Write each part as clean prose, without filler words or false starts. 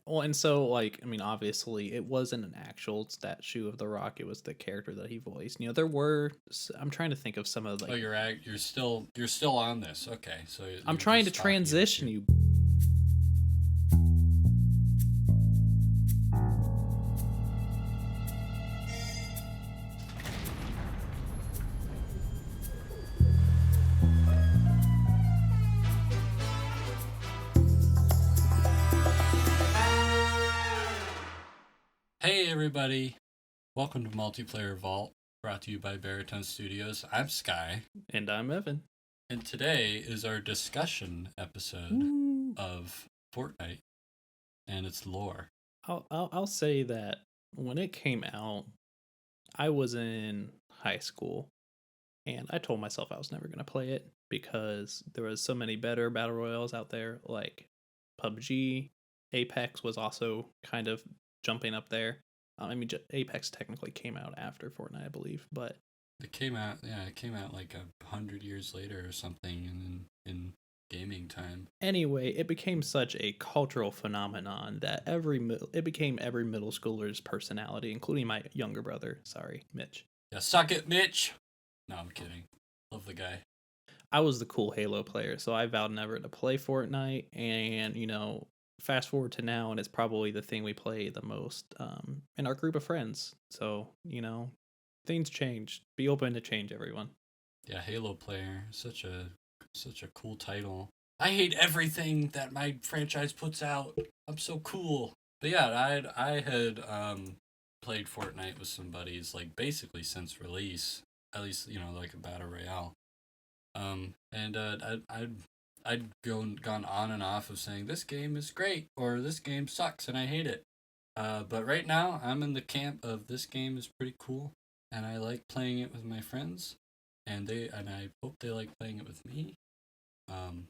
Well, and so like I mean, obviously, it wasn't an actual statue of The Rock. It was the character that he voiced. There were. I'm trying to think of some of Oh, like. you're still on this. Okay, so I'm you're trying to just talking in the transition queue. you. Hey everybody, welcome to Multiplayer Vault, brought to you by Baritone Studios. I'm Sky, And I'm Evan. and today is our discussion episode Woo. of Fortnite and its lore. I'll say that when it came out, I was in high school, and I told myself I was never gonna play it because there was so many better battle royales out there, like PUBG. Apex was also kind of jumping up there. Apex technically came out after Fortnite, I believe, but It came out like 100 years later or something, in gaming time. anyway, it became such a cultural phenomenon that it became every middle schooler's personality, including my younger brother. Sorry, Mitch. Yeah, suck it, Mitch. No, I'm kidding. Love the guy. I was the cool Halo player, so I vowed never to play Fortnite. And fast forward to now, and it's probably the thing we play the most in our group of friends. So things change. Be open to change, everyone. Yeah, Halo player, such a cool title. I hate everything that my franchise puts out. I'm so cool. But yeah, I had played Fortnite with some buddies like basically since release, at least like a battle royale. And I'd gone on and off of saying this game is great or this game sucks and I hate it. But right now I'm in the camp of this game is pretty cool and I like playing it with my friends and I hope they like playing it with me. Um,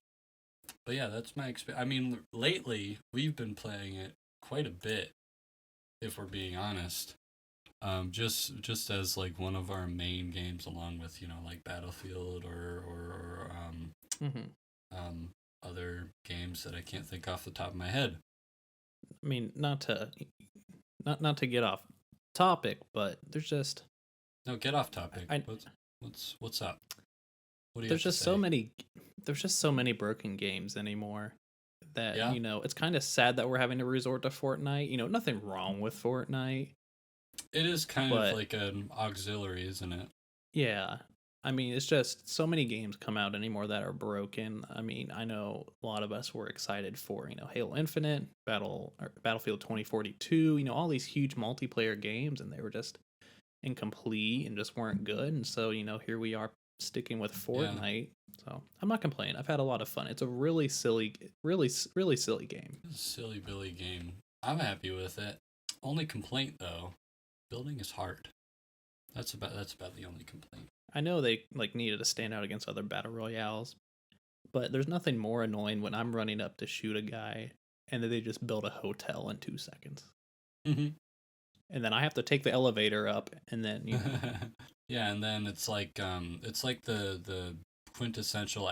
but yeah, that's my experience. I mean, lately we've been playing it quite a bit, if we're being honest. Just as like one of our main games, along with like Battlefield or hmm um, other games that I can't think off the top of my head. I mean, not to get off topic, but there's just No, get off topic. I What's up? What do you have there's to just so say? many there's just so many broken games anymore that Yeah, it's kind of sad that we're having to resort to Fortnite. Nothing wrong with Fortnite, it is kind of but like an auxiliary, isn't it? yeah. I mean, it's just so many games come out anymore that are broken. I mean, I know a lot of us were excited for, Halo Infinite, Battlefield 2042, all these huge multiplayer games, and they were just incomplete and just weren't good. And so, here we are sticking with Yeah, Fortnite. So I'm not complaining. I've had a lot of fun. It's a really silly, really silly game. it's a silly Billy game. I'm happy with it. Only complaint though, building is hard. That's about the only complaint. I know they like needed to stand out against other battle royales, but there's nothing more annoying when I'm running up to shoot a guy and then they just build a hotel in 2 seconds. Hmm. And then I have to take the elevator up and then, Yeah, and then it's like the quintessential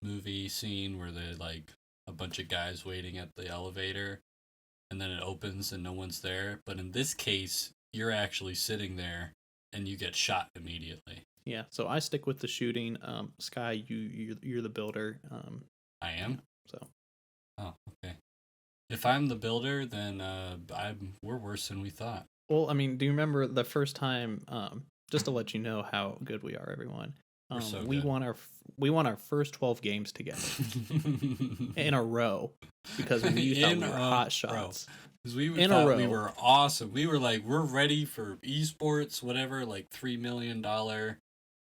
movie scene where they like a bunch of guys waiting at the elevator, and then it opens and no one's there. But in this case, you're actually sitting there, and you get shot immediately. yeah, so I stick with the shooting. Sky, you're the builder. I Yeah, am. so Oh, okay. If I'm the builder, then we're worse than we thought. well, I mean, do you remember the first time? Just to let you know how good we are, everyone. We're so We good. won our first 12 games together in a row because we thought In we were a hot row. shots Because we in a thought we row. were awesome. We were like, we're ready for esports, whatever, like $3 million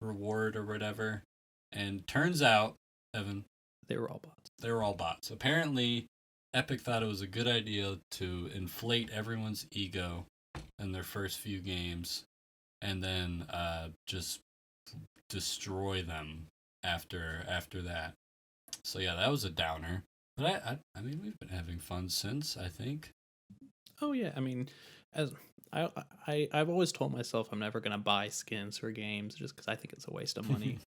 reward or whatever. And turns out, Evan, They were all bots. they were all bots. Apparently, Epic thought it was a good idea to inflate everyone's ego in their first few games and then just destroy them after that. So yeah, that was a downer. But I mean, we've been having fun since, I think. Oh yeah, I mean, as I've always told myself I'm never gonna buy skins for games just because I think it's a waste of money.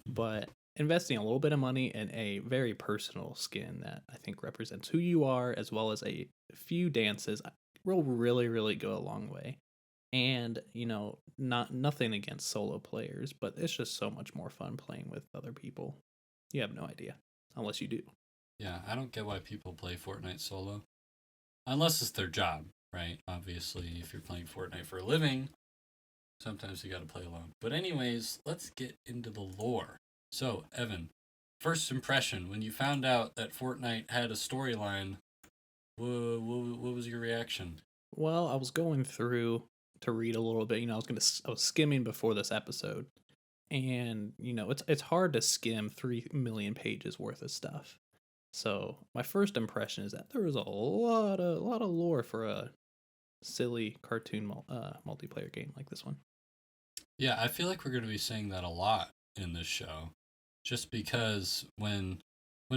But investing a little bit of money in a very personal skin that I think represents who you are, as well as a few dances, will really, really go a long way. And not nothing against solo players, but it's just so much more fun playing with other people. You have no idea, unless you do. Yeah, I don't get why people play Fortnite solo. Unless it's their job, right? Obviously, if you're playing Fortnite for a living, sometimes you gotta play alone. But anyways, let's get into the lore. So, Evan, first impression when you found out that Fortnite had a storyline, what was your reaction? Well, I was going through to read a little bit. I was skimming before this episode, and it's hard to skim 3 million pages worth of stuff. So my first impression is that there was a lot of lore for a silly cartoon multiplayer game like this one. Yeah, I feel like we're going to be saying that a lot in this show, just because when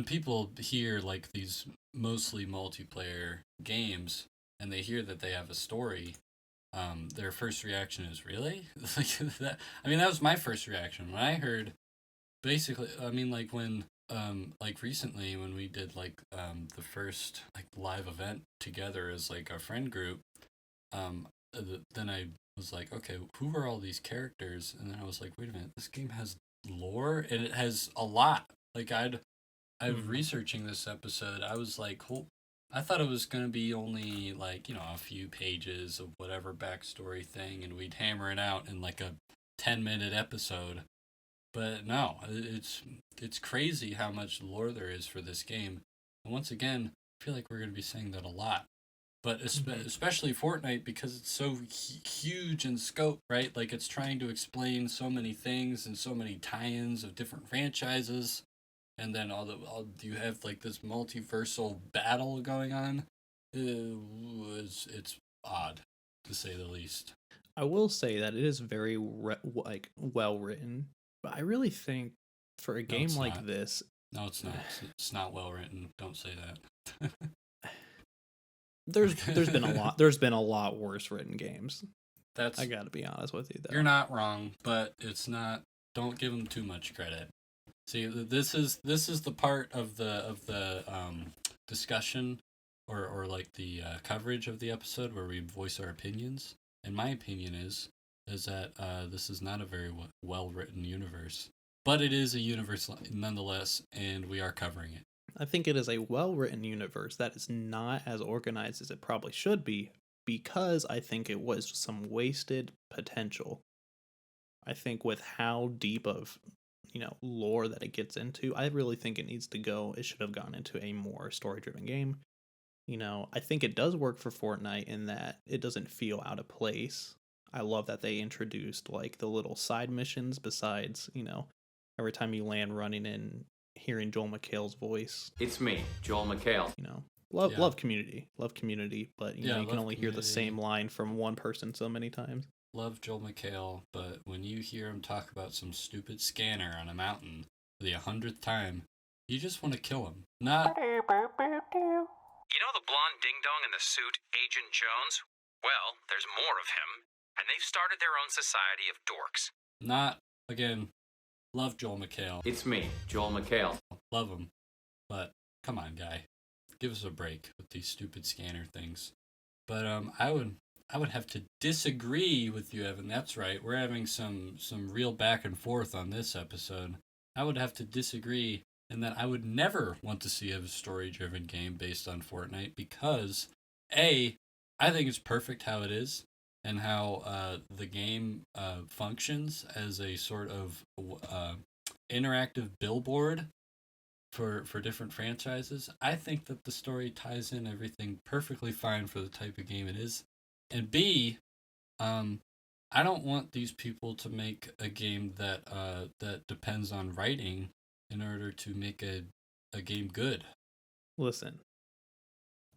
people hear like these mostly multiplayer games and they hear that they have a story, their first reaction is really like that. I mean, that was my first reaction when I heard. Basically, I mean, like when like recently when we did like the first like live event together as like our friend group, then I was like, okay, who are all these characters? And then I was like, wait a minute, this game has lore and it has a lot. Like I was Hmm. researching this episode. I was like, I thought it was gonna be only like a few pages of whatever backstory thing, and we'd hammer it out in like a 10-minute episode. But no, it's crazy how much lore there is for this game. And once again, I feel like we're gonna be saying that a lot, but Hmm. especially Fortnite because it's so huge in scope, right? Like it's trying to explain so many things and so many tie-ins of different franchises, and then all you have like this multiversal battle going on. It's odd to say the least. I will say that it is very like well written, but I really think for a No, game it's like not. this, No, it's not. It's not well written. Don't say that. there's been a lot there's been a lot worse written games. I That's got to be honest with you You're though. not wrong, but it's not. Don't give them too much credit. See, this is the part of the discussion or like the coverage of the episode where we voice our opinions. And my opinion is that this is not a very well written universe, but it is a universe nonetheless, and we are covering it. I think it is a well written universe that is not as organized as it probably should be, because I think it was some wasted potential. I think with how deep of lore that it gets into, I really think it should have gone into a more story driven game. I think it does work for Fortnite in that it doesn't feel out of place. I love that they introduced like the little side missions besides, every time you land running in, hearing Joel McHale's voice. It's me, Joel McHale. Love Yeah, love community, but yeah. you can Love only hear the Community. same line from one person so many times. Love Joel McHale, but when you hear him talk about some stupid scanner on a mountain for the 100th time, you just want to kill him. Not You know the blonde ding dong in the suit, Agent Jones? Well, there's more of him, and they've started their own society of dorks. not again. Love Joel McHale, It's me, Joel McHale. love him, but come on, guy, give us a break with these stupid scanner things. But I would have to disagree with you, Evan. That's right. We're having some real back and forth on this episode. I would have to disagree in that I would never want to see a story-driven game based on Fortnite because a I think it's perfect how it is and how the game functions as a sort of interactive billboard for different franchises. I think that the story ties in everything perfectly fine for the type of game it is. And B, um, I don't want these people to make a game that depends on writing in order to make a game good. Listen,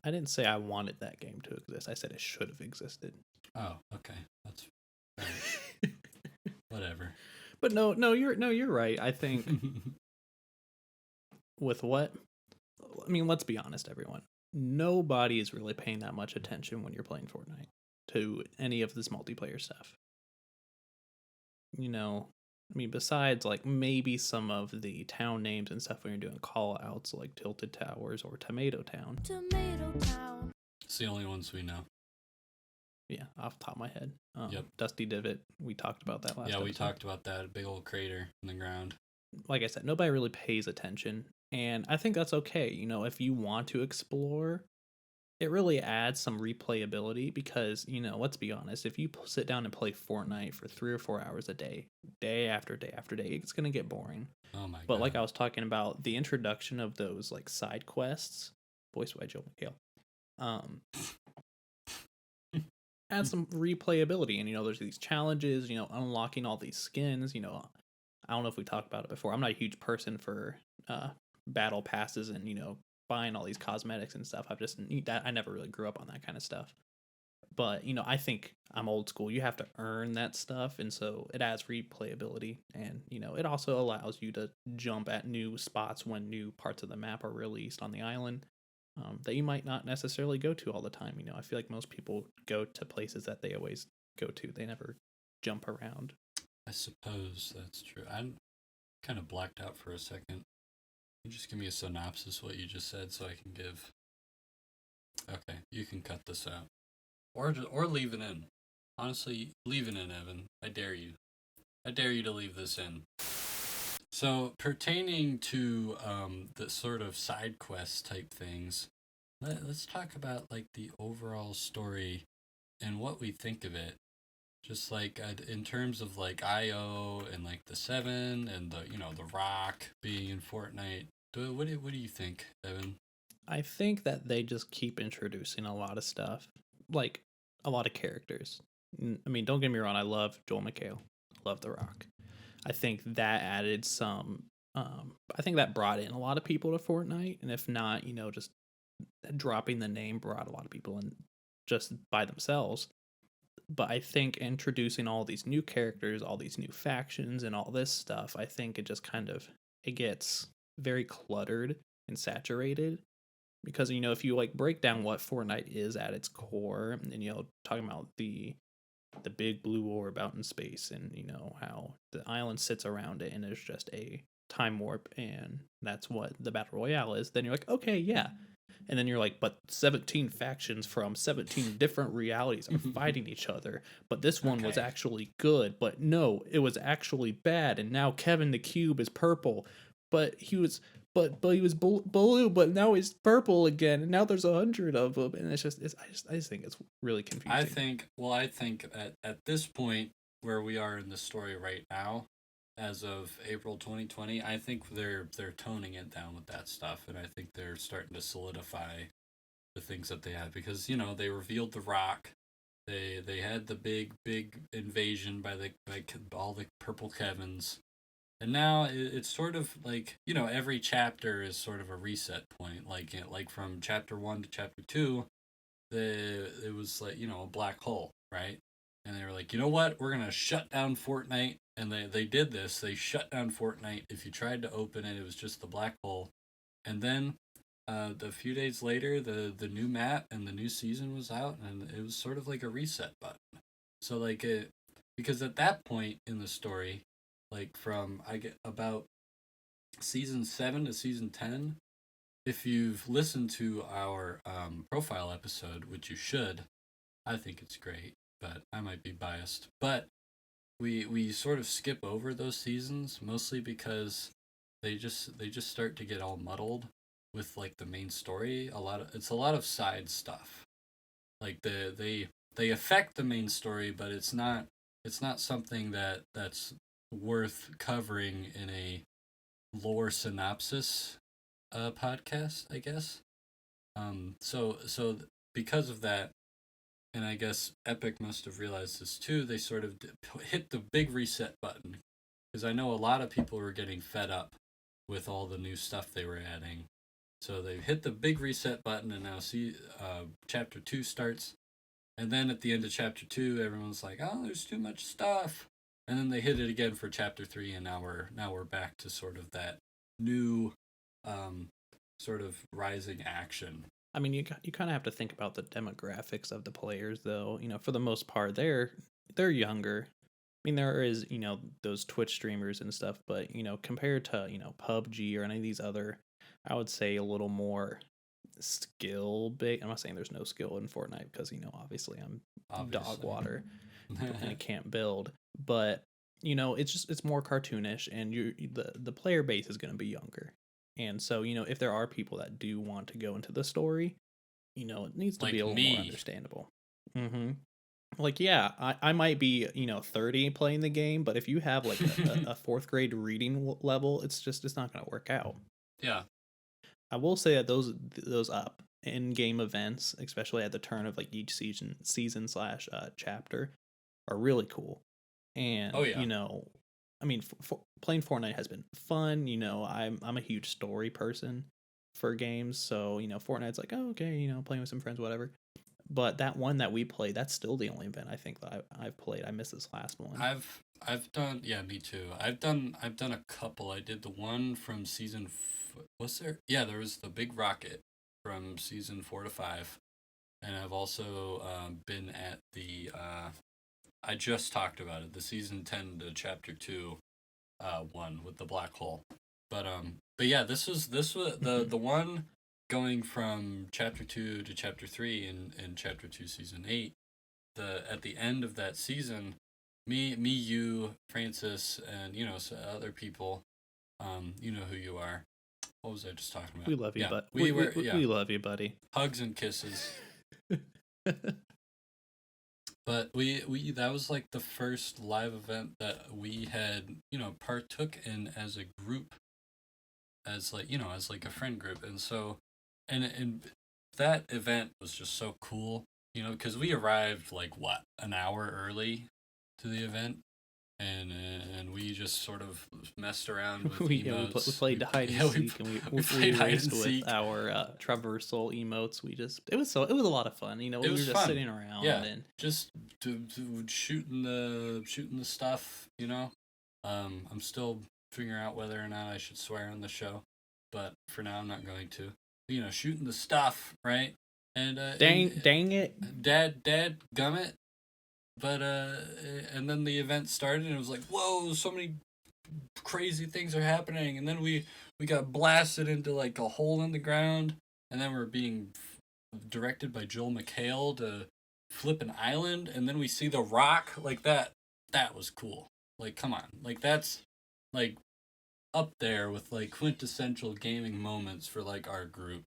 I didn't say I wanted that game to exist. I said it should have existed. Oh, okay, that's whatever. But no, you're right. I think with what I mean, let's be honest, everyone. Nobody is really paying that much attention when you're playing Fortnite to any of this multiplayer stuff. You know, I mean, besides like maybe some of the town names and stuff when you're doing call outs like Tilted Towers or Tomato Town. Tomato Town. It's the only ones we know. Yeah, off the top of my head. Yep. Dusty Divot. We talked about that last Yeah, we episode. talked about that big old crater in the ground. Like I said, nobody really pays attention. And I think that's okay. You know, if you want to explore, it really adds some replayability because, you know, let's be honest, if you sit down and play Fortnite for 3 or 4 hours a day, day after day after day, it's going to get boring. Oh my god. But like I was talking about, the introduction of those like side quests, voiced by Joel McHale, adds some replayability. And, you know, there's these challenges, you know, unlocking all these skins, you know, I don't know if we talked about it before. I'm not a huge person for battle passes and, you know, buying all these cosmetics and stuff. I never really grew up on that kind of stuff. But, you know, I think I'm old school. You have to earn that stuff. And so it adds replayability. And, you know, it also allows you to jump at new spots when new parts of the map are released on the island that you might not necessarily go to all the time. You know, I feel like most people go to places that they always go to. They never jump around. I suppose that's true. I'm kind of blacked out for a second. Can you just give me a synopsis of what you just said so I can give... Okay, you can cut this out. Or leave it in. Honestly, leave it in, Evan. I dare you. I dare you to leave this in. So, pertaining to the sort of side quest type things, let's talk about like the overall story and what we think of it. Just like in terms of like IO and like the 7 and the, you know, the Rock being in Fortnite. What do you think, Evan? I think that they just keep introducing a lot of stuff, like a lot of characters. I mean, don't get me wrong, I love Joel McHale, love The Rock. I think that added some. I think that brought in a lot of people to Fortnite, and if not, you know, just dropping the name brought a lot of people in just by themselves. But I think introducing all these new characters, all these new factions, and all this stuff, I think it just kind of it gets very cluttered and saturated. Because, you know, if you like break down what Fortnite is at its core, and, you know, talking about the big blue orb out in space, and, you know, how the island sits around it and there's just a time warp, and that's what the battle royale is, then you're like, okay, yeah. And then you're like, but 17 factions from 17 different realities are fighting each other. But this one was actually good. But no, it was actually bad. And now Kevin the Cube is purple. But he was blue, but now he's purple again. And now there's 100 of them. And I just think it's really confusing. I think at this point where we are in the story right now, as of April 2020, I think they're toning it down with that stuff, and I think they're starting to solidify the things that they have, because, you know, they revealed the Rock, they had the big invasion by all the purple Kevins, and now it's sort of like, you know, every chapter is sort of a reset point, like from chapter 1 to chapter 2, it was like, you know, a black hole, right? And they were like, you know what, we're gonna shut down Fortnite. And they did this. They shut down Fortnite. If you tried to open it, it was just the black hole. And then a few days later, the new map and the new season was out, and it was sort of like a reset button. So like because at that point in the story, like from about season 7 to season 10, if you've listened to our profile episode, which you should, I think it's great, but I might be biased. But we sort of skip over those seasons, mostly because they just start to get all muddled with like the main story. It's a lot of side stuff. Like they affect the main story, but it's not something that's worth covering in a lore synopsis podcast, I guess. So because of that, and I guess Epic must have realized this too, they sort of hit the big reset button. Because I know a lot of people were getting fed up with all the new stuff they were adding. So they hit the big reset button, and now chapter 2 starts. And then at the end of chapter 2, everyone's like, oh, there's too much stuff. And then they hit it again for chapter 3, and now we're back to sort of that new sort of rising action. I mean, you kind of have to think about the demographics of the players, though. You know, for the most part, they're younger. mean, there is, those Twitch streamers and stuff, but, compared to, PUBG or any of these other, I would say a little more skill based. I'm not saying there's no skill in Fortnite because, obviously I'm dog Obviously. water and I can't build, but, it's more cartoonish and the player base is going to be younger. And so, if there are people that do want to go into the story, it needs to Like be a little me. more understandable. Like, yeah, I might be 30 playing the game, but if you have like a fourth grade reading level, it's not going to work out. Yeah. I will say that those up in game events, especially at the turn of like each season slash chapter, are really cool. And Oh, yeah. I mean, playing Fortnite has been fun. I'm a huge story person for games, so Fortnite's like, oh, okay, playing with some friends, whatever. But that one that we played, that's still the only event I think that I've played. I missed this last one. I've done, yeah, me too. I've done a couple. I did the one from season. Was there? Yeah, there was the big rocket from season 4 to 5, and I've also been at the. I just talked about it. The season 10 to chapter 2, one with the black hole. But yeah, this was the one going from chapter 2 to chapter 3 in chapter 2 season 8. At the end of that season, me, you, Francis, and so other people, you know who you are. What was I just talking about? We love you, yeah, but we we love you, buddy. hugs and kisses. But we that was like the first live event that we had partook in as a group, as like as like a friend group, and so and that event was just so cool, because we arrived like what, an hour early to the event, and we just sort of messed around with we emotes. played hide and seek, and we played hide raced and seek with our traversal emotes. It was a lot of fun. We were just fun. sitting around, Yeah, and just shooting the stuff. I'm still figuring out whether or not I should swear on the show, but for now I'm not going to. Shooting the stuff, right? And dang it, dad gummit. But and then the event started, and it was like, whoa, so many crazy things are happening, and then we got blasted into like a hole in the ground, and then we're being directed by Joel McHale to flip an island, and then we see the rock. Like that was cool. Like, come on, like that's like up there with like quintessential gaming moments for like our group.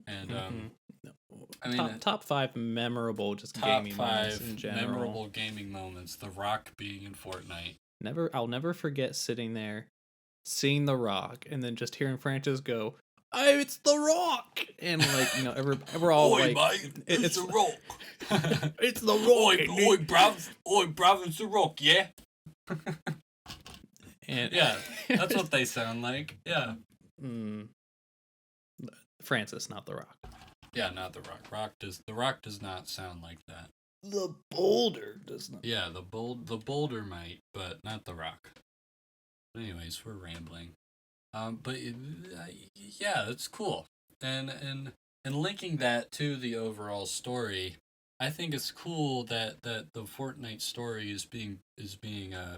And I mean, top 5 memorable just top gaming moments 5 in general. memorable gaming moments. The Rock being in Fortnite. I'll never forget sitting there, seeing the Rock, and then just hearing Francis go, "Oh, it's the Rock!" And like we're all Oi, like, mate, it's the Rock. "It's the Rock!" Oi, bruv, it's the Rock, yeah. And yeah, that's what they sound like. Yeah. Francis, not the Rock. Yeah, not the Rock. The Rock does not sound like that. The Boulder does not. Yeah, the Boulder might, but not the Rock. Anyways, we're rambling. But yeah, it's cool. And linking that to the overall story, I think it's cool that the Fortnite story is being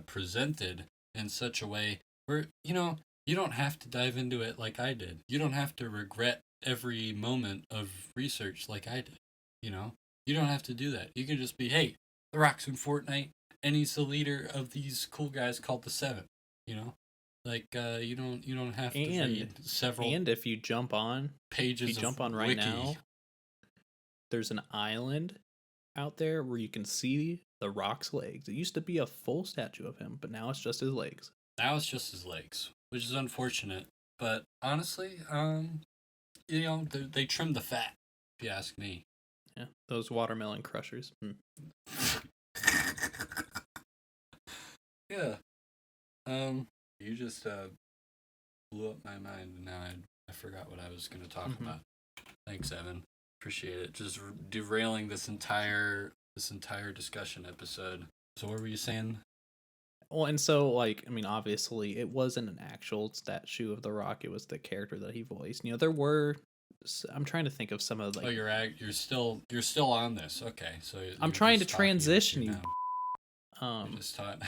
presented in such a way where you don't have to dive into it like I did. You don't have to regret every moment of research like I did. You don't have to do that. You can just be, hey, the Rock's in Fortnite, and he's the leader of these cool guys called the Seven. Like you don't have to read several. And if you jump on pages, right wiki. now, there's an island out there where you can see the Rock's legs. It used to be a full statue of him, but now it's just his legs. Now it's just his legs, which is unfortunate. But honestly, they trimmed the fat, if you ask me. Yeah, those watermelon crushers. Yeah. You just blew up my mind, and now I forgot what I was going to talk about. Thanks, Evan. Appreciate it. Just derailing this entire discussion episode. So what were you saying? Well, and so obviously it wasn't an actual statue of the Rock. It was the character that he voiced. There were. I'm trying to think of some of you're still on this. Okay, so I'm trying to transition you. You just taught.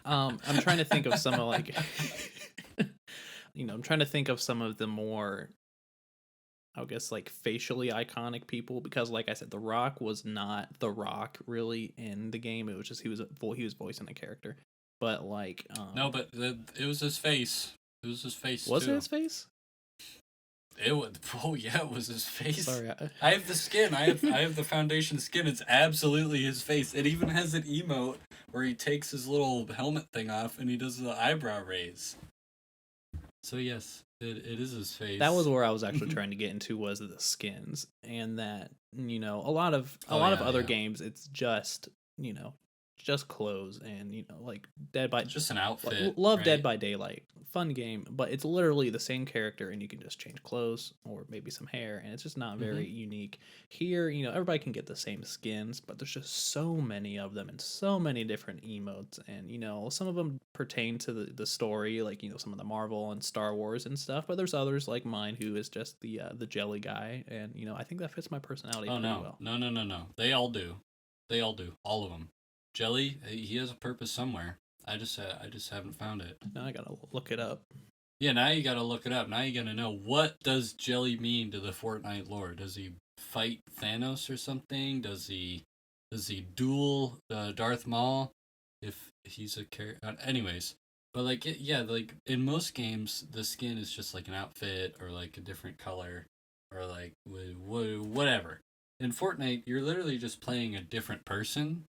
I'm trying to think of some of like, I'm trying to think of some of the more, I guess, like facially iconic people because, like I said, The Rock was not The Rock really in the game. It was just he was voicing a character, but like, No, but it was his face. It was his face was it too. his face? It was. Oh yeah, it was his face. Sorry, I have the skin. I have the foundation skin. It's absolutely his face. It even has an emote where he takes his little helmet thing off and he does the eyebrow raise. So yes, it is his face. that was where I was actually trying to get into was the skins, and that a lot of other games it's just just clothes and like Dead by It's just an outfit. love Dead right? by Daylight, fun game, but it's literally the same character and you can just change clothes or maybe some hair and it's just not very unique. Here, everybody can get the same skins, but there's just so many of them and so many different emotes, and some of them pertain to the story, like some of the Marvel and Star Wars and stuff, but there's others like mine who is just the jelly guy, and I think that fits my personality Oh pretty no, well. no. They all do. They all do. All of them. Jelly, he has a purpose somewhere. I just haven't found it. Now I gotta look it up. Yeah, now you gotta look it up. Now you gotta know, what does Jelly mean to the Fortnite lore? Does he fight Thanos or something? Does he duel Darth Maul if he's a character? Anyways, but like like in most games, the skin is just like an outfit or like a different color or like whatever. In Fortnite, you're literally just playing a different person.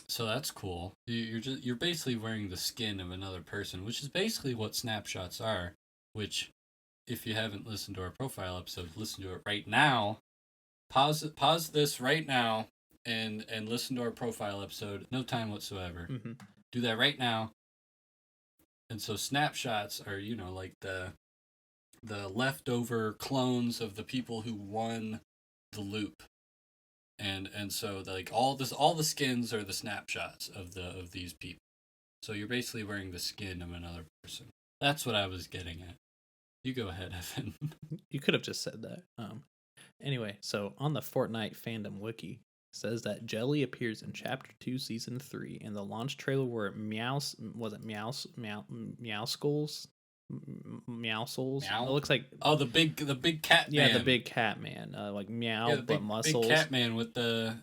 So that's cool. You're basically wearing the skin of another person, which is basically what snapshots are. Which, if you haven't listened to our profile episode, listen to it right now. Pause this right now, and listen to our profile episode. No time whatsoever. Mm-hmm. Do that right now. And so snapshots are like the leftover clones of the people who won the loop. And so like all the skins are the snapshots of these people. So you're basically wearing the skin of another person. That's what I was getting at. You go ahead, Evan. You could have just said that. Anyway, so on the Fortnite fandom wiki, it says that Jelly appears in Chapter 2, Season 3, and the launch trailer where Meowskulls? Meowskulls? Meow? It looks like... Oh, the big cat man. Yeah, the big cat man. Like Meow, but muscles. Big cat man with the...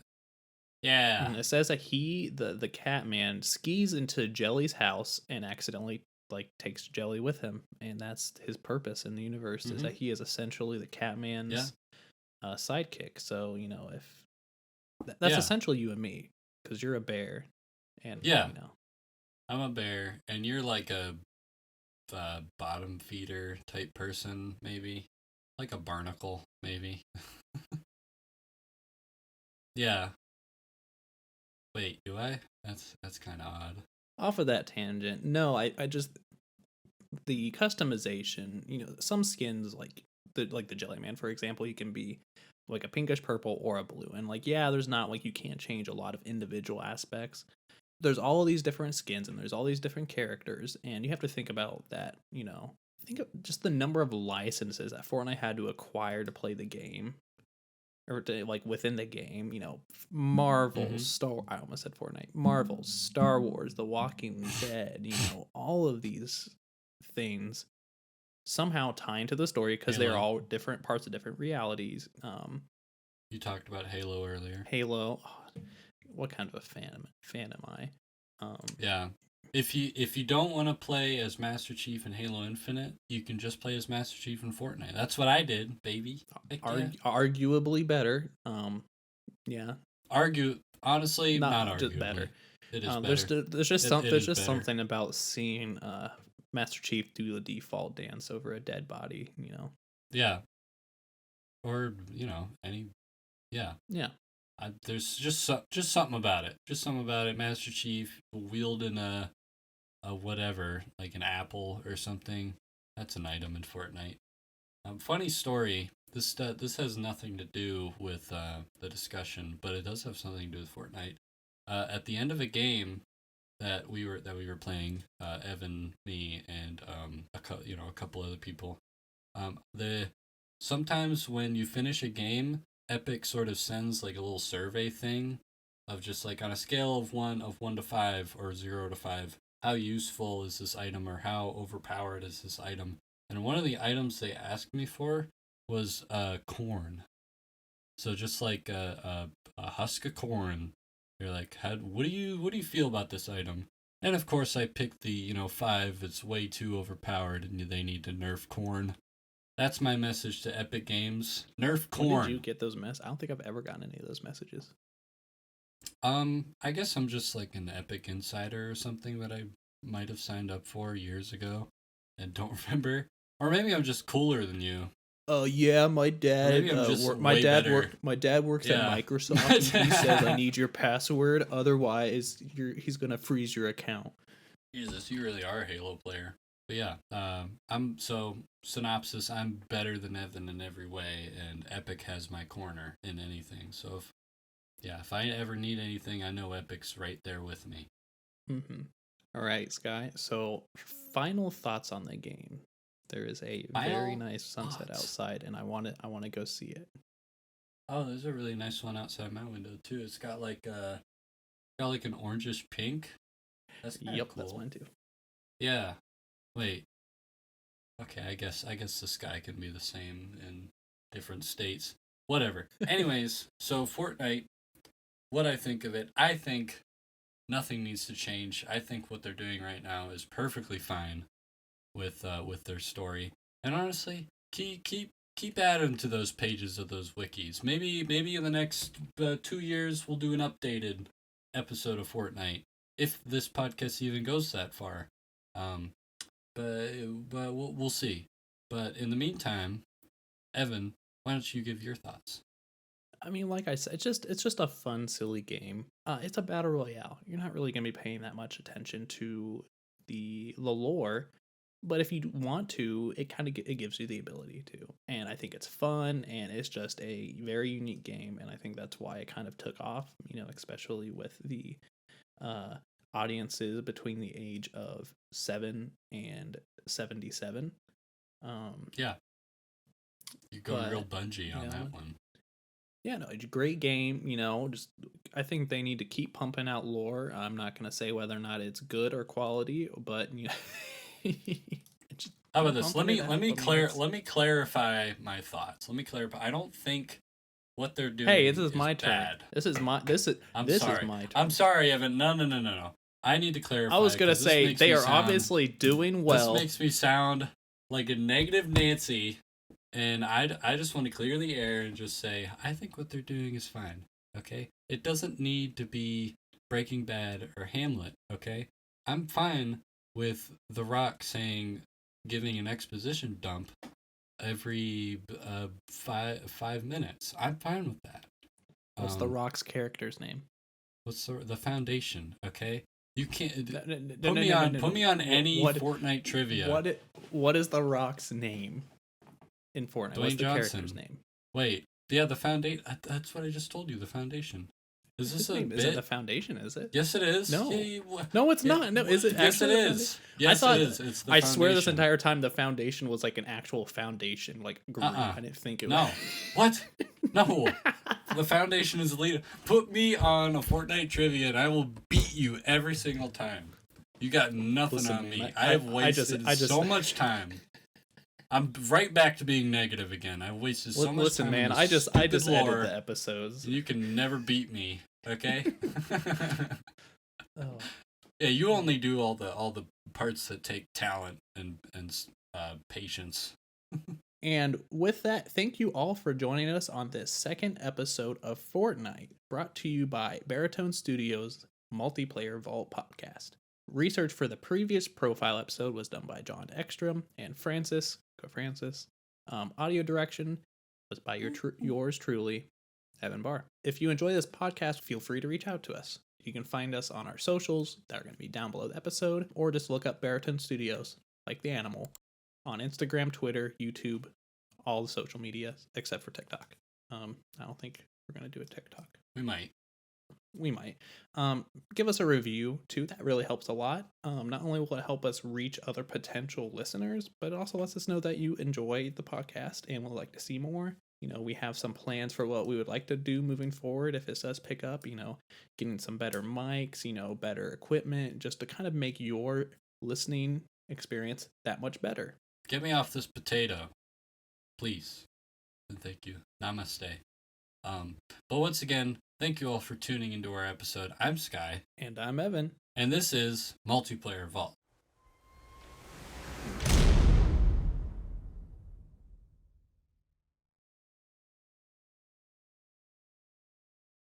Yeah. And it says that the cat man, skis into Jelly's house and accidentally like takes Jelly with him, and that's his purpose in the universe is that he is essentially the cat man's sidekick. So if that's essentially you and me, because you're a bear, and I'm a bear, and you're like a bottom feeder type person, maybe like a barnacle, maybe. Yeah. Wait, do I? That's kind of odd. Off of that tangent, no, I just the customization. Some skins like the Jelly Man, for example, you can be like a pinkish purple or a blue, and like there's not like you can't change a lot of individual aspects. There's all of these different skins and there's all these different characters, and you have to think about that. Think of just the number of licenses that Fortnite had to acquire to play the game. Or to, like within the game, Marvel, I almost said Fortnite, Marvel, Star Wars, The Walking Dead, all of these things somehow tie into the story because they're all different parts of different realities. You talked about Halo earlier. Halo, what kind of a fan am I? Yeah. If you don't want to play as Master Chief in Halo Infinite, you can just play as Master Chief in Fortnite. That's what I did, baby. Arguably better. Yeah. Honestly, not arguably. Just better. It is better. There's just something about seeing Master Chief do the default dance over a dead body. Yeah. Or any. Yeah. Yeah. There's just something about it. Just something about it. Master Chief wielding a whatever, like an apple or something. That's an item in Fortnite. Funny story. This has nothing to do with the discussion, but it does have something to do with Fortnite. At the end of a game that we were playing, Evan, me, and a couple other people. Sometimes when you finish a game, Epic sort of sends like a little survey thing of just like on a scale of one to 5 or 0 to 5, how useful is this item or how overpowered is this item? And one of the items they asked me for was corn. So just like a husk of corn. You're like, what do you feel about this item? And of course, I picked the 5. It's way too overpowered, and they need to nerf corn. That's my message to Epic Games. Nerf corn. When did you get those I don't think I've ever gotten any of those messages. I guess I'm just like an Epic Insider or something that I might have signed up for years ago and don't remember. Or maybe I'm just cooler than you. Oh yeah, my dad. Maybe I'm just my way dad better. My dad works Yeah. at Microsoft. And he says I need your password, otherwise he's gonna freeze your account. Jesus, you really are a Halo player. But yeah, synopsis, I'm better than Evan in every way, and Epic has my corner in anything. So if I ever need anything, I know Epic's right there with me. Mm-hmm. All right, Sky. So final thoughts on the game. There is a very nice sunset outside, and I want to go see it. Oh, there's a really nice one outside my window too. It's got like an orangish pink. That's Yep, cool. that's mine too. Yeah. Wait. Okay, I guess the sky can be the same in different states. Whatever. Anyways, so Fortnite, what I think of it, I think nothing needs to change. I think what they're doing right now is perfectly fine with their story. And honestly, keep adding to those pages of those wikis. Maybe in the next 2 years we'll do an updated episode of Fortnite if this podcast even goes that far. But we'll see. But in the meantime, Evan, why don't you give your thoughts? I mean, like I said, it's just a fun, silly game. It's a battle royale. You're not really gonna be paying that much attention to the lore, but if you want to, it gives you the ability to. And I think it's fun, and it's just a very unique game, and I think that's why it kind of took off. Especially with the audiences between the age of 7 and 77. Yeah, you go real Bungie on that one. Yeah, no, it's a great game. Just I think they need to keep pumping out lore. I'm not gonna say whether or not it's good or quality, but How about this? Let me clarify my thoughts. Let me clarify. I don't think what they're doing. Hey, this is my turn. Bad. This is my turn. I'm sorry, Evan. No. I need to clarify. I was gonna say they are obviously doing well. This makes me sound like a negative Nancy, and I just want to clear the air and just say I think what they're doing is fine. Okay, it doesn't need to be Breaking Bad or Hamlet. Okay, I'm fine with The Rock giving an exposition dump every 5 minutes. I'm fine with that. What's The Rock's character's name? What's the Foundation? Okay, you can't put me on any Fortnite trivia. What is The Rock's name in Fortnite? Dwayne What's the Johnson. character's name? Wait, yeah, the Foundation. That's what I just told you. The Foundation. Is this His a name bit? isn't the Foundation, is it? Yes, it is. No. Yeah, No, it's not. No, is it? Yes, it actually is. Yes, I thought, it is. It's the I Foundation. swear this entire time the Foundation was like an actual foundation, like group. I didn't think it was. No. What? No. The Foundation is the leader. Put me on a Fortnite trivia and I will beat you every single time. You got nothing Listen, on me. man, I have wasted so much time. I'm right back to being negative again. I wasted so much time. Listen, man, I just edit the episodes. You can never beat me, okay? Oh. Yeah, you only do all the parts that take talent and patience. And with that, thank you all for joining us on this second episode of Fortnite, brought to you by Baritone Studios Multiplayer Vault Podcast. Research for the previous profile episode was done by John Ekstrom and Francis. Audio direction was by yours truly, Evan Barr. If you enjoy this podcast, feel free to reach out to us. You can find us on our socials that are going to be down below the episode, or just look up Baritone Studios, like the animal, on Instagram, Twitter, YouTube, all the social media except for TikTok. I don't think we're going to do a TikTok. We might. Give us a review too. That really helps a lot. Not only will it help us reach other potential listeners, but it also lets us know that you enjoy the podcast and would like to see more. We have some plans for what we would like to do moving forward if it does pick up, getting some better mics, better equipment, just to kind of make your listening experience that much better. Get me off this potato, please. And thank you. Namaste. But once again, thank you all for tuning into our episode. I'm Sky. And I'm Evan. And this is Multiplayer Vault.